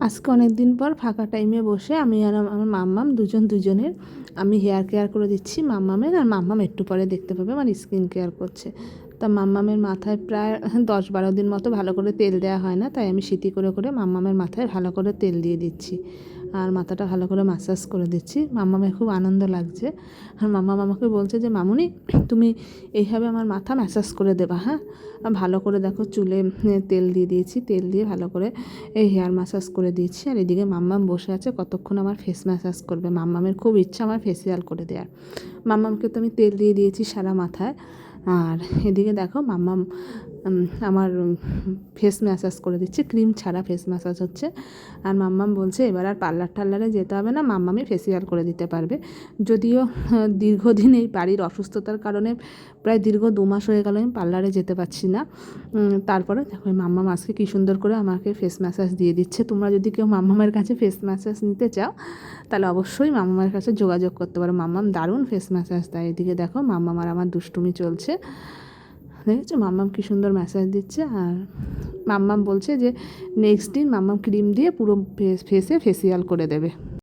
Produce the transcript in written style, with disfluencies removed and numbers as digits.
আজকে অনেক দিন পর ফাঁকা টাইমে বসে আমি আর আমার মাম্মাম দুজনের আমি হেয়ার কেয়ার করে দিচ্ছি মাম্মামের। আর মাম্মাম একটু পরে দেখতে পাবে আমার স্কিন কেয়ার করছে। তা মাম্মামের মাথায় প্রায় 10-12 দিন মতো ভালো করে তেল দেওয়া হয় না, তাই আমি সিটি করে করে মাম্মামের মাথায় ভালো করে তেল দিয়ে দিচ্ছি আর মাথাটা ভালো করে ম্যাসাজ করে দিচ্ছি। মাম্মামের খুব আনন্দ লাগছে। আর মাম্মাম আমাকে বলছে যে মামুনি তুমি এইভাবে আমার মাথা ম্যাসাজ করে দেবা, হ্যাঁ। ভালো করে দেখো চুলে তেল দিয়ে দিয়েছি, তেল দিয়ে ভালো করে এই হেয়ার ম্যাসাজ করে দিয়েছি। আর এদিকে মাম্মাম বসে আছে কতক্ষণ আমার ফেস ম্যাসাজ করবে। মাম্মামের খুব ইচ্ছা আমার ফেসিয়াল করে দেওয়ার। মাম্মামকে তো আমি তেল দিয়ে দিয়েছি সারা মাথায়। আর এদিকে দেখো মাম্মাম আমার ফেস ম্যাসাজ করে দিচ্ছে, ক্রিম ছাড়া ফেস ম্যাসাজ হচ্ছে। আর মাম্মাম বলছে এবার আর পার্লার টার্লারে যেতে হবে না, মাম্মামই ফেসিয়াল করে দিতে পারবে। যদিও দীর্ঘদিন এই বাড়ির অসুস্থতার কারণে প্রায় দীর্ঘ 2 মাস হয়ে গেল আমি পার্লারে যেতে পারছি না। তারপরে দেখো মাম্মাম আজকে কী সুন্দর করে আমাকে ফেস ম্যাসাজ দিয়ে দিচ্ছে। তোমরা যদি কেউ মাম্মামের কাছে ফেস ম্যাসাজ নিতে চাও তাহলে অবশ্যই মাম্মামের কাছে যোগাযোগ করতে পারো। মাম্মাম দারুণ ফেস ম্যাসাজ দেয়। এদিকে দেখো মাম্মাম আর আমার দুষ্টুমি চলছে, দেখেছো মাম্মাম কী সুন্দর ম্যাসাজ দিচ্ছে। আর মাম্মাম বলছে যে নেক্সট দিন মাম্মাম ক্রিম দিয়ে পুরো ফেসে ফেসিয়াল করে দেবে।